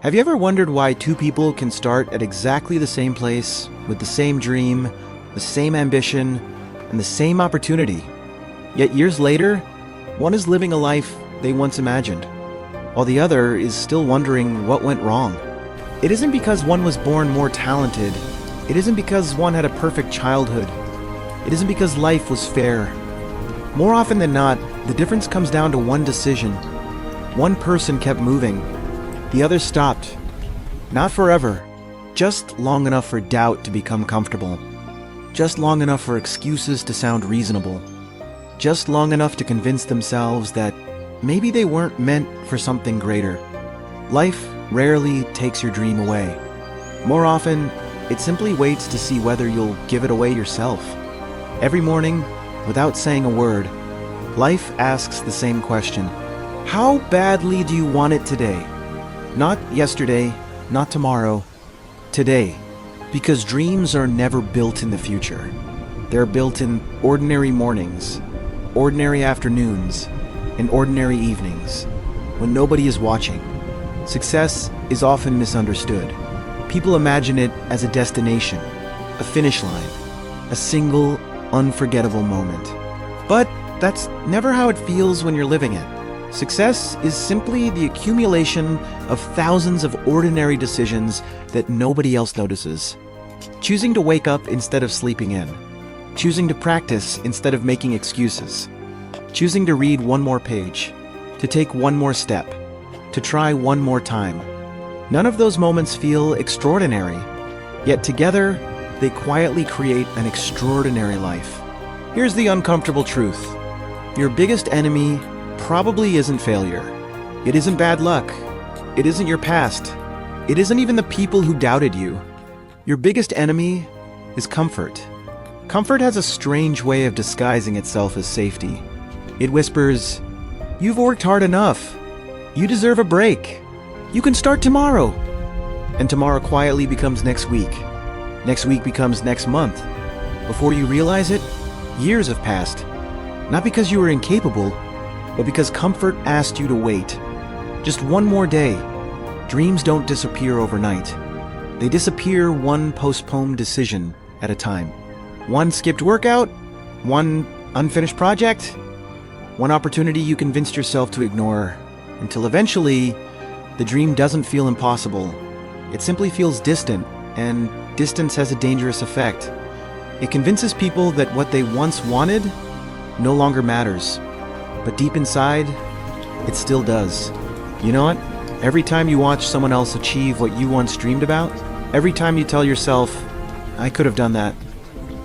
Have you ever wondered why two people can start at exactly the same place, with the same dream, the same ambition, and the same opportunity? Yet years later, one is living a life they once imagined, while the other is still wondering what went wrong. It isn't because one was born more talented. It isn't because one had a perfect childhood. It isn't because life was fair. More often than not, the difference comes down to one decision. One person kept moving. The other stopped. Not forever. Just long enough for doubt to become comfortable. Just long enough for excuses to sound reasonable. Just long enough to convince themselves that maybe they weren't meant for something greater. Life rarely takes your dream away. More often, it simply waits to see whether you'll give it away yourself. Every morning, without saying a word, life asks the same question. How badly do you want it today? Not yesterday, not tomorrow, today. Because dreams are never built in the future. They're built in ordinary mornings, ordinary afternoons, and ordinary evenings, when nobody is watching. Success is often misunderstood. People imagine it as a destination, a finish line, a single, unforgettable moment. But that's never how it feels when you're living it. Success is simply the accumulation of thousands of ordinary decisions that nobody else notices. Choosing to wake up instead of sleeping in. Choosing to practice instead of making excuses. Choosing to read one more page. To take one more step. To try one more time. None of those moments feel extraordinary, yet together they quietly create an extraordinary life. Here's the uncomfortable truth. Your biggest enemy probably isn't failure. It isn't bad luck. It isn't your past. It isn't even the people who doubted you. Your biggest enemy is comfort. Comfort has a strange way of disguising itself as safety. It whispers, "You've worked hard enough. You deserve a break. You can start tomorrow." And tomorrow quietly becomes next week. Next week becomes next month. Before you realize it, years have passed. Not because you were incapable, but because comfort asked you to wait. Just one more day. Dreams don't disappear overnight. They disappear one postponed decision at a time. One skipped workout, one unfinished project, one opportunity you convinced yourself to ignore, until eventually, the dream doesn't feel impossible. It simply feels distant, and distance has a dangerous effect. It convinces people that what they once wanted no longer matters. But deep inside, it still does. You know what? Every time you watch someone else achieve what you once dreamed about, every time you tell yourself, "I could have done that,"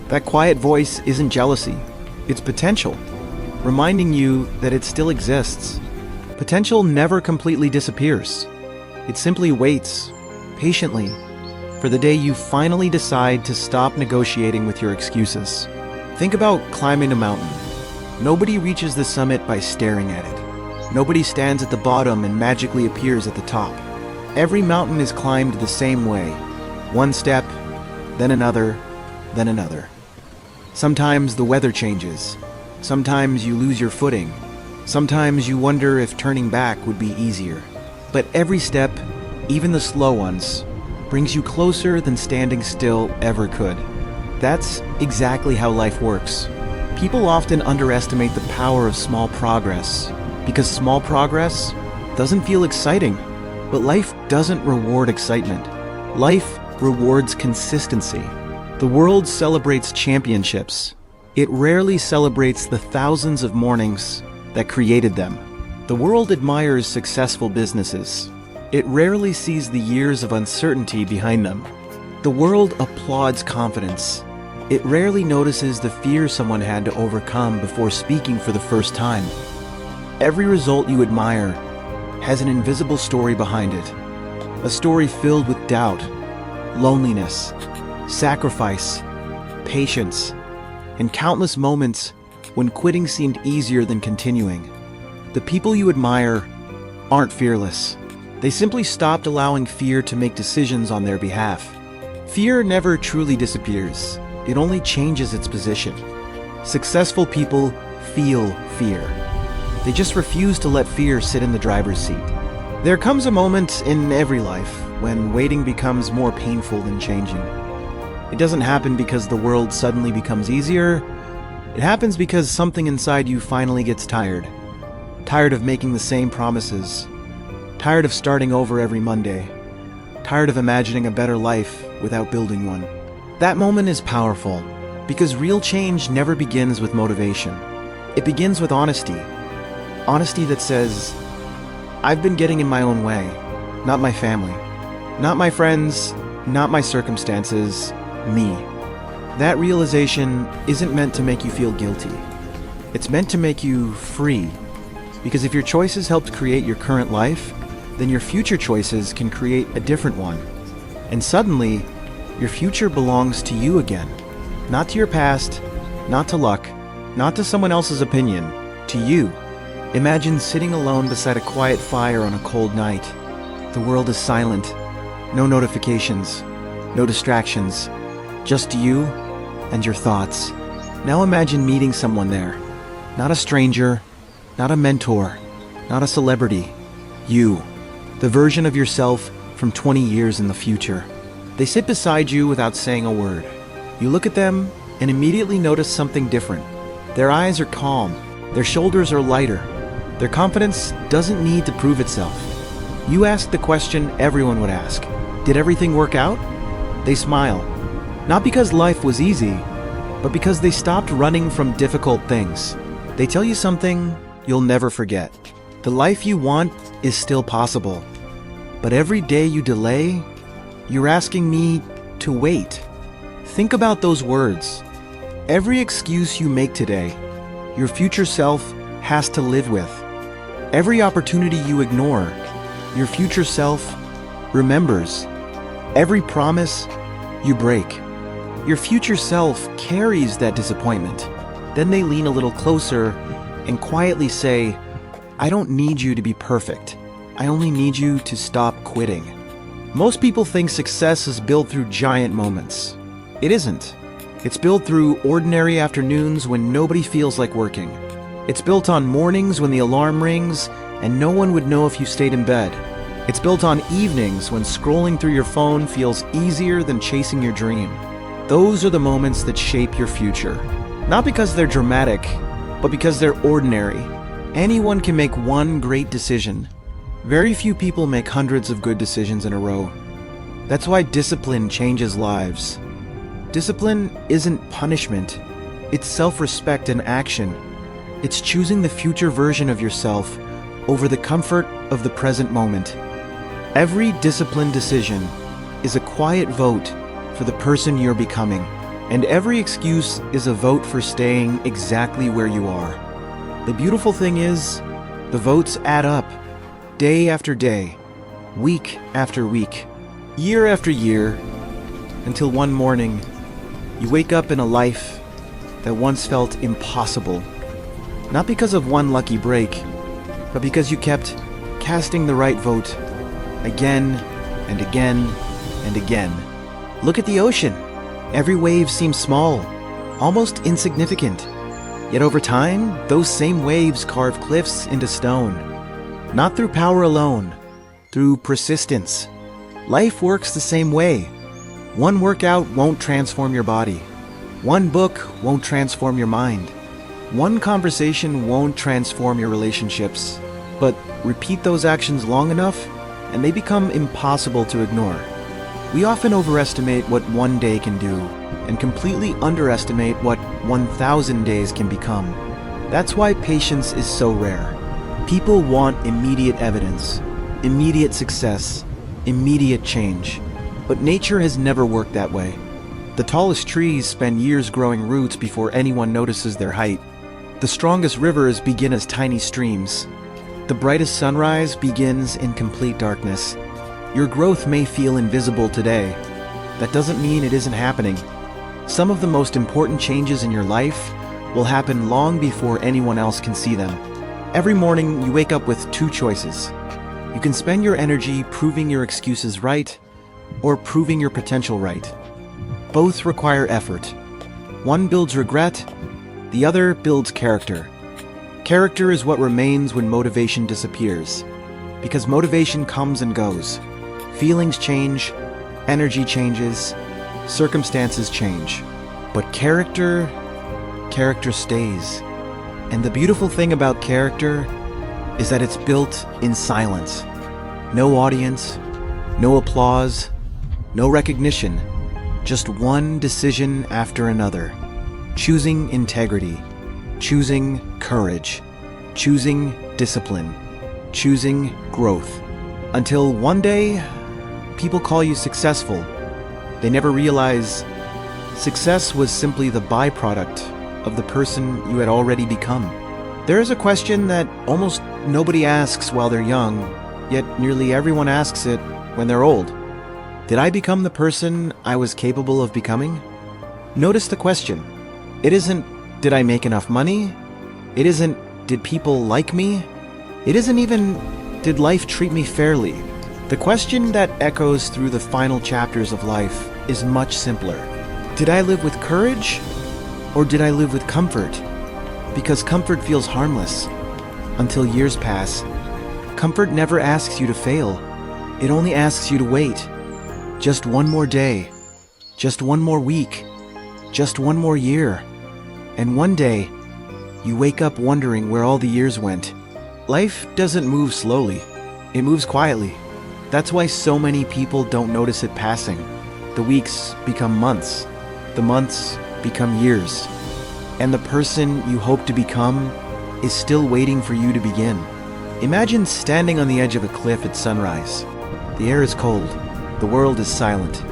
that quiet voice isn't jealousy. It's potential, reminding you that it still exists. Potential never completely disappears. It simply waits, patiently, for the day you finally decide to stop negotiating with your excuses. Think about climbing a mountain. Nobody reaches the summit by staring at it. Nobody stands at the bottom and magically appears at the top. Every mountain is climbed the same way. One step, then another, then another. Sometimes the weather changes. Sometimes you lose your footing. Sometimes you wonder if turning back would be easier. But every step, even the slow ones, brings you closer than standing still ever could. That's exactly how life works. People often underestimate the power of small progress, because small progress doesn't feel exciting. But life doesn't reward excitement. Life rewards consistency. The world celebrates championships. It rarely celebrates the thousands of mornings that created them. The world admires successful businesses. It rarely sees the years of uncertainty behind them. The world applauds confidence. It rarely notices the fear someone had to overcome before speaking for the first time. Every result you admire has an invisible story behind it. A story filled with doubt, loneliness, sacrifice, patience, and countless moments when quitting seemed easier than continuing. The people you admire aren't fearless. They simply stopped allowing fear to make decisions on their behalf. Fear never truly disappears. It only changes its position. Successful people feel fear. They just refuse to let fear sit in the driver's seat. There comes a moment in every life when waiting becomes more painful than changing. It doesn't happen because the world suddenly becomes easier. It happens because something inside you finally gets tired. Tired of making the same promises. Tired of starting over every Monday. Tired of imagining a better life without building one. That moment is powerful because real change never begins with motivation. It begins with honesty. Honesty that says, I've been getting in my own way, not my family, not my friends, not my circumstances, me. That realization isn't meant to make you feel guilty. It's meant to make you free. Because if your choices helped create your current life, then your future choices can create a different one. And suddenly, your future belongs to you again. Not to your past, not to luck, not to someone else's opinion, to you. Imagine sitting alone beside a quiet fire on a cold night. The world is silent. No notifications, no distractions, just you and your thoughts. Now imagine meeting someone there. Not a stranger, not a mentor, not a celebrity. You, the version of yourself from 20 years in the future. They sit beside you without saying a word. You look at them and immediately notice something different. Their eyes are calm, their shoulders are lighter. Their confidence doesn't need to prove itself. You ask the question everyone would ask. Did everything work out? They smile. Not because life was easy, but because they stopped running from difficult things. They tell you something you'll never forget. The life you want is still possible. But every day you delay, you're asking me to wait. Think about those words. Every excuse you make today, your future self has to live with. Every opportunity you ignore, your future self remembers. Every promise you break, your future self carries that disappointment. Then they lean a little closer and quietly say, I don't need you to be perfect. I only need you to stop quitting. Most people think success is built through giant moments. It isn't. It's built through ordinary afternoons when nobody feels like working. It's built on mornings when the alarm rings and no one would know if you stayed in bed. It's built on evenings when scrolling through your phone feels easier than chasing your dream. Those are the moments that shape your future. Not because they're dramatic, but because they're ordinary. Anyone can make one great decision. Very few people make hundreds of good decisions in a row. That's why discipline changes lives. Discipline isn't punishment. It's self-respect in action. It's choosing the future version of yourself over the comfort of the present moment. Every disciplined decision is a quiet vote for the person you're becoming, and every excuse is a vote for staying exactly where you are. The beautiful thing is, the votes add up, day after day, week after week, year after year, until one morning, you wake up in a life that once felt impossible. Not because of one lucky break, but because you kept casting the right vote again and again and again. Look at the ocean. Every wave seems small, almost insignificant. Yet over time, those same waves carve cliffs into stone. Not through power alone, through persistence. Life works the same way. One workout won't transform your body. One book won't transform your mind. One conversation won't transform your relationships, but repeat those actions long enough and they become impossible to ignore. We often overestimate what one day can do and completely underestimate what 1,000 days can become. That's why patience is so rare. People want immediate evidence, immediate success, immediate change. But nature has never worked that way. The tallest trees spend years growing roots before anyone notices their height. The strongest rivers begin as tiny streams. The brightest sunrise begins in complete darkness. Your growth may feel invisible today. That doesn't mean it isn't happening. Some of the most important changes in your life will happen long before anyone else can see them. Every morning, you wake up with two choices. You can spend your energy proving your excuses right, or proving your potential right. Both require effort. One builds regret, the other builds character. Character is what remains when motivation disappears. Because motivation comes and goes. Feelings change, energy changes, circumstances change. But character stays. And the beautiful thing about character is that it's built in silence. No audience, no applause, no recognition. Just one decision after another. Choosing integrity, choosing courage, choosing discipline, choosing growth. Until one day, people call you successful. They never realize success was simply the byproduct of the person you had already become. There is a question that almost nobody asks while they're young, yet nearly everyone asks it when they're old. Did I become the person I was capable of becoming? Notice the question. It isn't, did I make enough money? It isn't, did people like me? It isn't even, did life treat me fairly? The question that echoes through the final chapters of life is much simpler. Did I live with courage? Or did I live with comfort? Because comfort feels harmless. Until years pass, comfort never asks you to fail. It only asks you to wait. Just one more day. Just one more week. Just one more year. And one day, you wake up wondering where all the years went. Life doesn't move slowly. It moves quietly. That's why so many people don't notice it passing. The weeks become months. The months become years. And the person you hope to become is still waiting for you to begin. Imagine standing on the edge of a cliff at sunrise. The air is cold. The world is silent.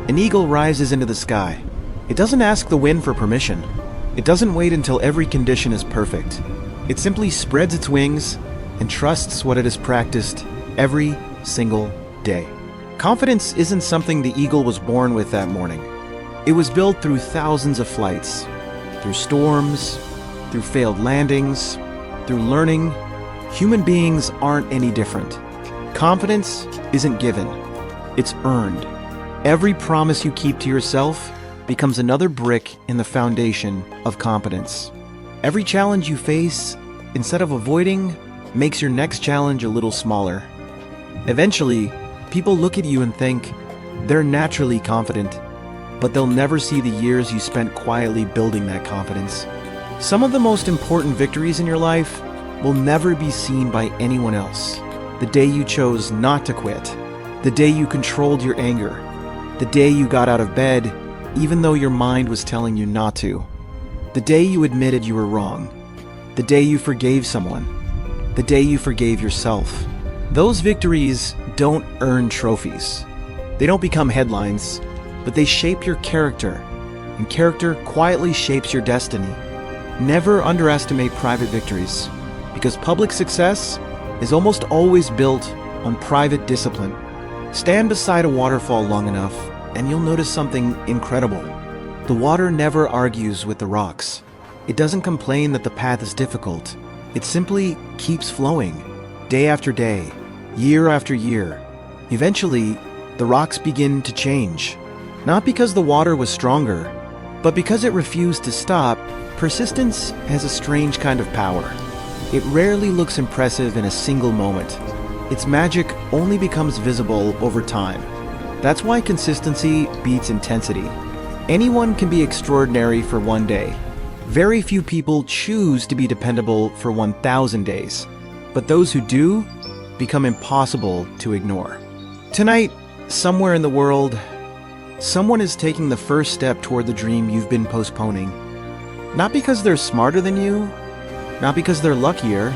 An eagle rises into the sky. It doesn't ask the wind for permission. It doesn't wait until every condition is perfect. It simply spreads its wings and trusts what it has practiced every single day. Confidence isn't something the eagle was born with that morning. It was built through thousands of flights, through storms, through failed landings, through learning. Human beings aren't any different. Confidence isn't given, it's earned. Every promise you keep to yourself becomes another brick in the foundation of competence. Every challenge you face, instead of avoiding, makes your next challenge a little smaller. Eventually, people look at you and think they're naturally confident, but they'll never see the years you spent quietly building that confidence. Some of the most important victories in your life will never be seen by anyone else. The day you chose not to quit, the day you controlled your anger, the day you got out of bed even though your mind was telling you not to, the day you admitted you were wrong, the day you forgave someone, the day you forgave yourself. Those victories don't earn trophies. They don't become headlines, but they shape your character, and character quietly shapes your destiny. Never underestimate private victories, because public success is almost always built on private discipline. Stand beside a waterfall long enough, and you'll notice something incredible. The water never argues with the rocks. It doesn't complain that the path is difficult. It simply keeps flowing, day after day, year after year. Eventually, the rocks begin to change. Not because the water was stronger, but because it refused to stop. Persistence has a strange kind of power. It rarely looks impressive in a single moment. Its magic only becomes visible over time. That's why consistency beats intensity. Anyone can be extraordinary for one day. Very few people choose to be dependable for 1,000 days. But those who do become impossible to ignore. Tonight, somewhere in the world, someone is taking the first step toward the dream you've been postponing. Not because they're smarter than you, not because they're luckier,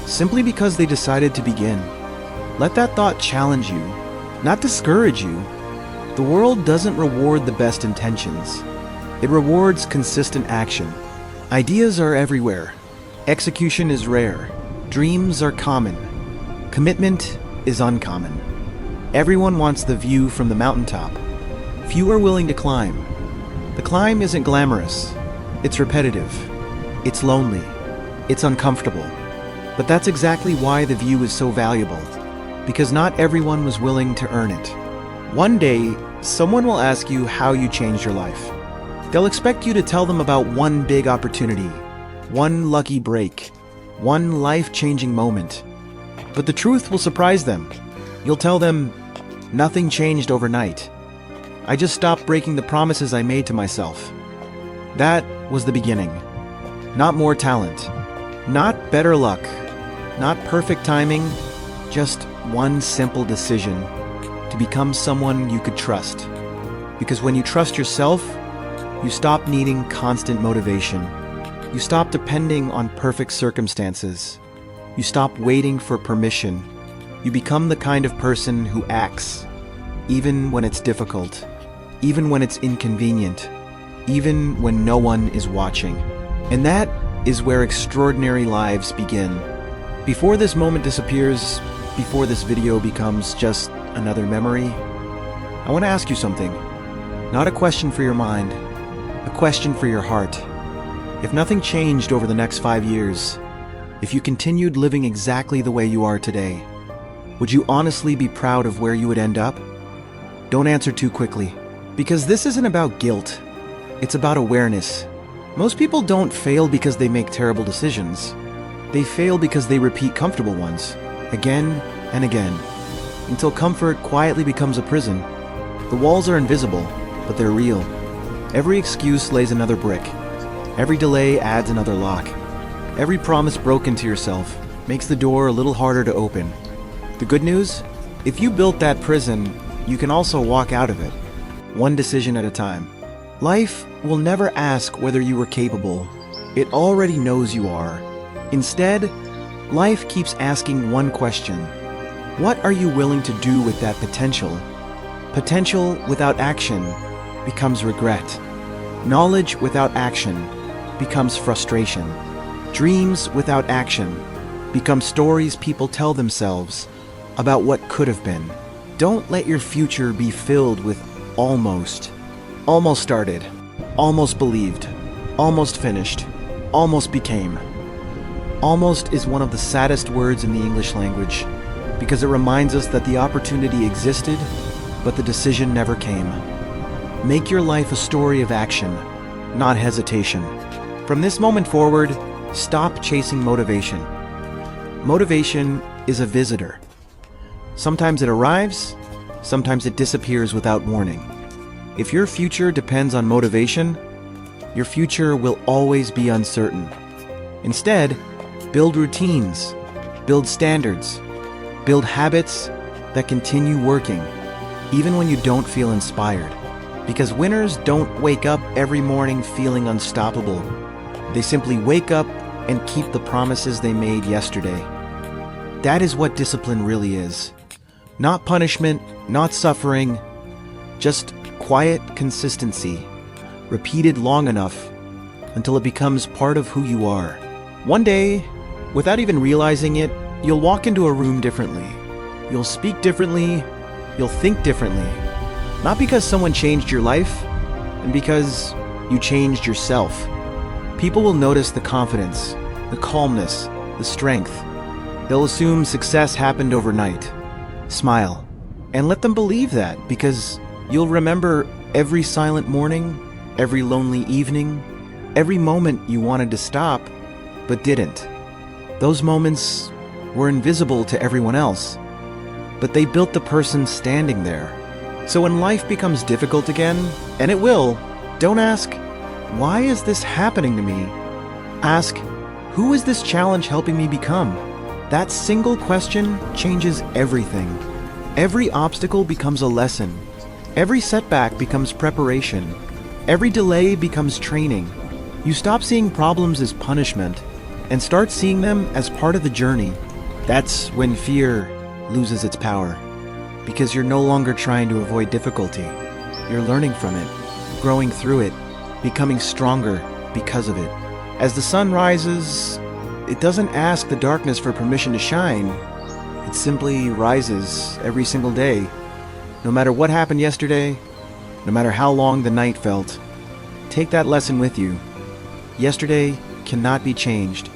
simply because they decided to begin. Let that thought challenge you, not discourage you. The world doesn't reward the best intentions. It rewards consistent action. Ideas are everywhere. Execution is rare. Dreams are common. Commitment is uncommon. Everyone wants the view from the mountaintop. Few are willing to climb. The climb isn't glamorous. It's repetitive. It's lonely. It's uncomfortable. But that's exactly why the view is so valuable. Because not everyone was willing to earn it. One day, someone will ask you how you changed your life. They'll expect you to tell them about one big opportunity, one lucky break, one life-changing moment. But the truth will surprise them. You'll tell them, nothing changed overnight. I just stopped breaking the promises I made to myself. That was the beginning. Not more talent. Not better luck. Not perfect timing. Just one simple decision to become someone you could trust. Because when you trust yourself, you stop needing constant motivation. You stop depending on perfect circumstances. You stop waiting for permission. You become the kind of person who acts, even when it's difficult, even when it's inconvenient, even when no one is watching. And that is where extraordinary lives begin. Before this moment disappears, before this video becomes just another memory, I want to ask you something. Not a question for your mind, a question for your heart. If nothing changed over the next 5 years, if you continued living exactly the way you are today, would you honestly be proud of where you would end up? Don't answer too quickly, because this isn't about guilt. It's about awareness. Most people don't fail because they make terrible decisions. They fail because they repeat comfortable ones, again and again, until comfort quietly becomes a prison. The walls are invisible, but they're real. Every excuse lays another brick. Every delay adds another lock. Every promise broken to yourself makes the door a little harder to open. The good news? If you built that prison, you can also walk out of it, one decision at a time. Life will never ask whether you were capable. It already knows you are. Instead, life keeps asking one question. What are you willing to do with that potential? Potential without action becomes regret. Knowledge without action becomes frustration. Dreams without action become stories people tell themselves about what could have been. Don't let your future be filled with almost. Almost started, almost believed, almost finished, almost became. Almost is one of the saddest words in the English language because it reminds us that the opportunity existed, but the decision never came. Make your life a story of action, not hesitation. From this moment forward, stop chasing motivation. Motivation is a visitor. Sometimes it arrives, sometimes it disappears without warning. If your future depends on motivation, your future will always be uncertain. Instead, build routines, build standards, build habits that continue working, even when you don't feel inspired. Because winners don't wake up every morning feeling unstoppable. They simply wake up and keep the promises they made yesterday. That is what discipline really is. Not punishment, not suffering, just quiet consistency, repeated long enough until it becomes part of who you are. One day, without even realizing it, you'll walk into a room differently. You'll speak differently, you'll think differently. Not because someone changed your life, and because you changed yourself. People will notice the confidence, the calmness, the strength. They'll assume success happened overnight. Smile, and let them believe that, because you'll remember every silent morning, every lonely evening, every moment you wanted to stop, but didn't. Those moments were invisible to everyone else, but they built the person standing there. So when life becomes difficult again, and it will, don't ask, why is this happening to me? Ask, who is this challenge helping me become? That single question changes everything. Every obstacle becomes a lesson. Every setback becomes preparation. Every delay becomes training. You stop seeing problems as punishment and start seeing them as part of the journey. That's when fear loses its power, because you're no longer trying to avoid difficulty. You're learning from it, growing through it, becoming stronger because of it. As the sun rises, it doesn't ask the darkness for permission to shine. It simply rises every single day. No matter what happened yesterday, no matter how long the night felt, take that lesson with you. Yesterday cannot be changed.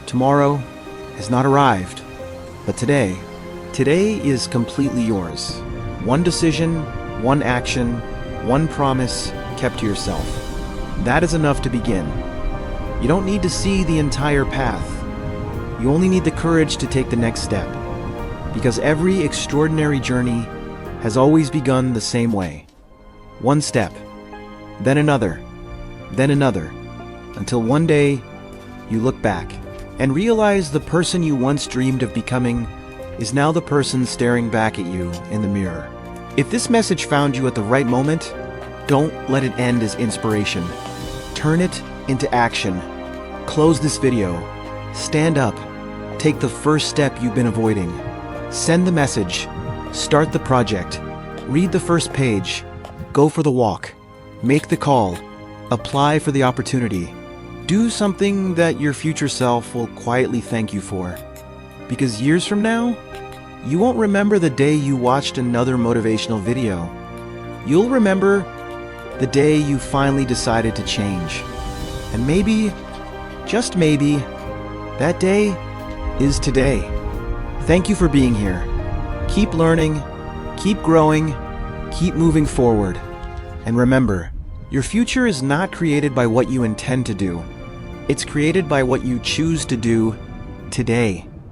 Tomorrow has not arrived. But today is completely yours. One decision, one action, one promise kept to yourself. That is enough to begin. You don't need to see the entire path. You only need the courage to take the next step. Because every extraordinary journey has always begun the same way. One step, then another, until one day you look back and realize the person you once dreamed of becoming is now the person staring back at you in the mirror. If this message found you at the right moment, don't let it end as inspiration. Turn it into action. Close this video. Stand up. Take the first step you've been avoiding. Send the message. Start the project. Read the first page. Go for the walk. Make the call. Apply for the opportunity. Do something that your future self will quietly thank you for. Because years from now, you won't remember the day you watched another motivational video. You'll remember the day you finally decided to change. And maybe, just maybe, that day is today. Thank you for being here. Keep learning, keep growing, keep moving forward. And remember, your future is not created by what you intend to do. It's created by what you choose to do today.